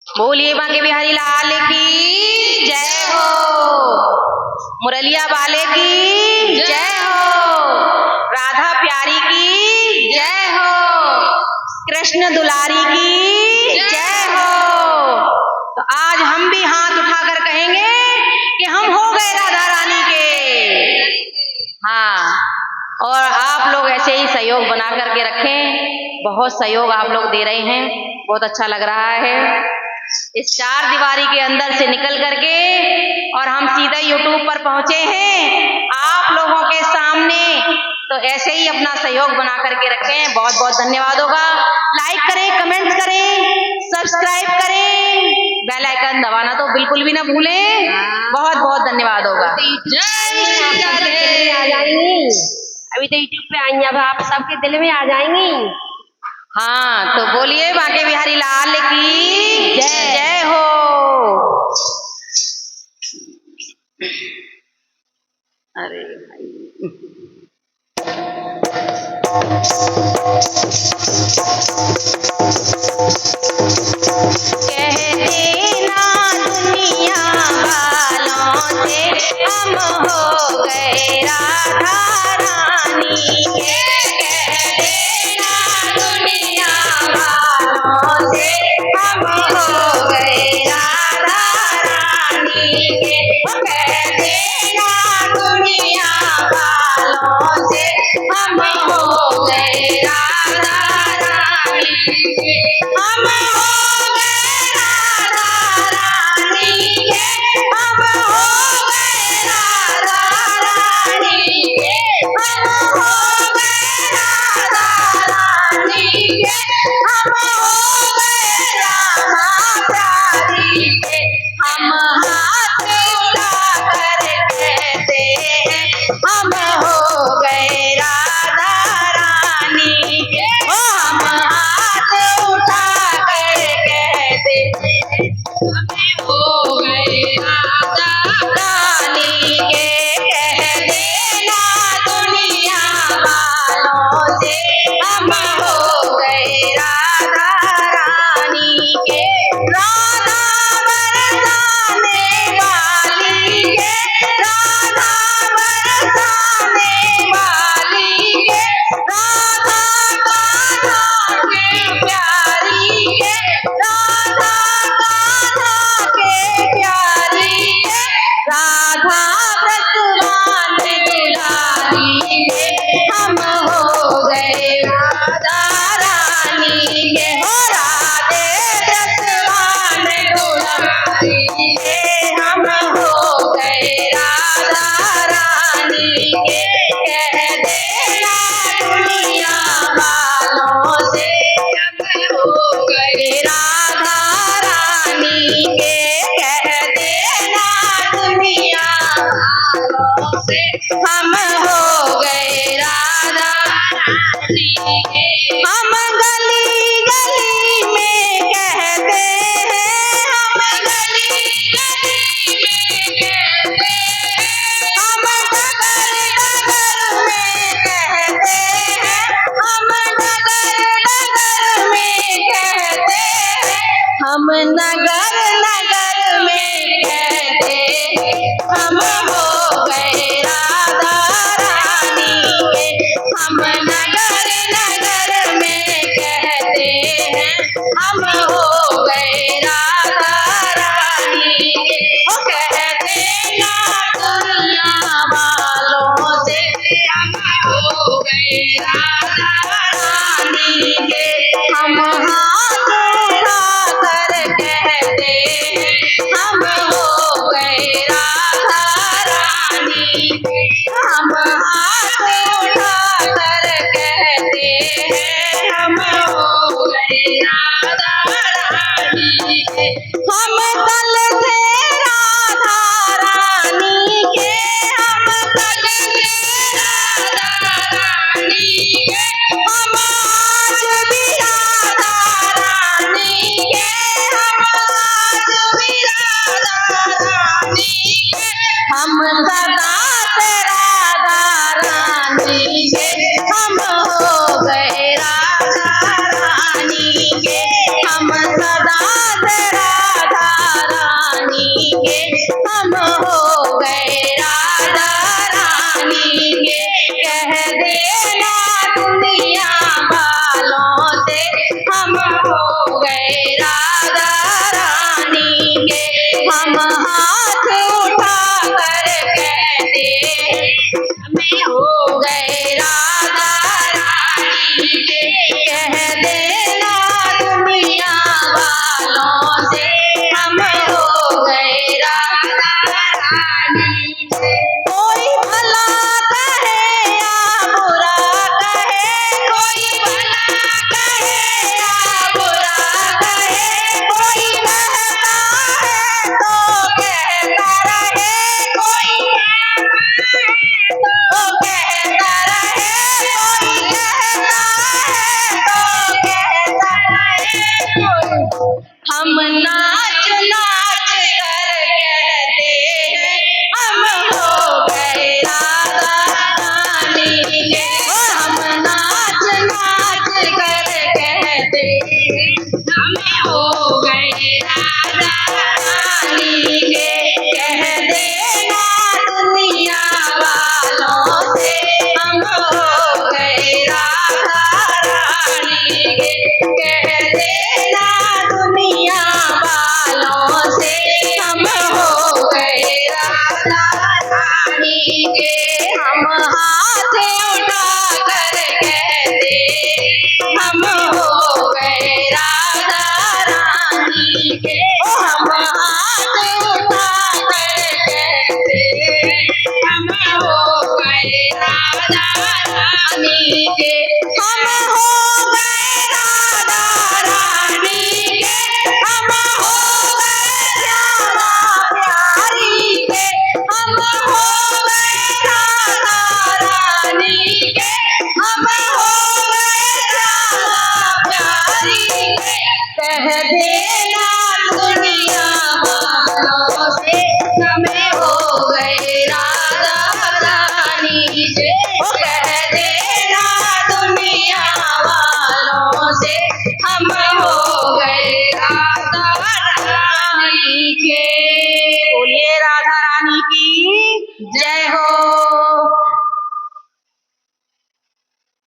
बोलिए बांके बिहारी लाल की जय हो, मुरलिया वाले की जय हो, राधा प्यारी की जय हो, कृष्ण दुलारी की जय हो। तो आज हम भी हाथ उठाकर कहेंगे कि हम हो गए राधा रानी के। हाँ, और आप लोग ऐसे ही सहयोग बना करके रखें। बहुत सहयोग आप लोग दे रहे हैं, बहुत अच्छा लग रहा है। इस चार दीवारी के अंदर से निकल करके और हम सीधा यूट्यूब पर पहुंचे हैं आप लोगों के सामने। तो ऐसे ही अपना सहयोग बना करके रखें। बहुत बहुत धन्यवाद होगा। लाइक करें, कमेंट्स करें, सब्सक्राइब करें, बेल आइकन दबाना तो बिल्कुल भी ना भूलें। बहुत बहुत धन्यवाद होगा। आ जाएंगी, अभी तो यूट्यूब पे आई, अब आप सबके दिल में आ जाएंगी। हाँ, तो बोलिए बांके बिहारी लाल की जय हो। अरे भाई कह देना दुनिया वालों से हम हो गए राधा रानी के। कह देना दुनिया वालों से हम हो गए राधा रानी के। कह देना दुनिया वालों से हम हो गए राधा रानी के। हम हो गए राधा रानी के। हम हो गए राधा रानी के। हम हो गए राधा रानी के। हम हो गए राधा प्यारी के। हम हाथ उठा कर कहते हैं हम हो गए राधा रानी के। हम हाथ उठा कर कहते हैं हम हो गए राधा रानी के। कह देना दुनिया वालों से हम हो गए राधा रानी के। राधा बरसाने वाली के। राधा बरसाने वाली के। राधा कान्हा के प्यारी के। राधा कान्हा के प्यारी के। राधा ब्रजवान दुलारी के। हम हो गए राधा रानी के। हो राधे ब्रजवान दुलारी के। हम हो गए राधा रानी के। कह देना दुनिया वालों से हम हो गए राधा रानी के। कह देना दुनिया वालों से हम हो गए राधा रानी के। हम गली गली में कहते हैं। हम गली गली में कहते हैं। हम नगर नगर में कहते हैं। हम नगर नगर में कहते हैं। हम नगर नगर में कहते हैं हम हो गए राधा रानी के। हम नगर नगर में कहते हैं हम हो गए राधा रानी के। वो कहते ना दुनिया वालों से हम हो गए राधा रानी के। हम हाथ उठा कर कहते हैं हम हो गए राधा रानी के। हम हाथ उठा कर कहते हैं हम हो गए राधा रानी के। हम कल थे राधा रानी के। हम कल थे राधा रानी के। हम आज भी राधा रानी के। हम आज भी राधा रानी के। हम सदा से राधा रानी के। हम हो गए राधा रानी के। हम सदा से नाच नाच कर कहते हैं हम हो गए राधा रानी के। हम नाच नाच कर कहते हैं हम हो गए राधा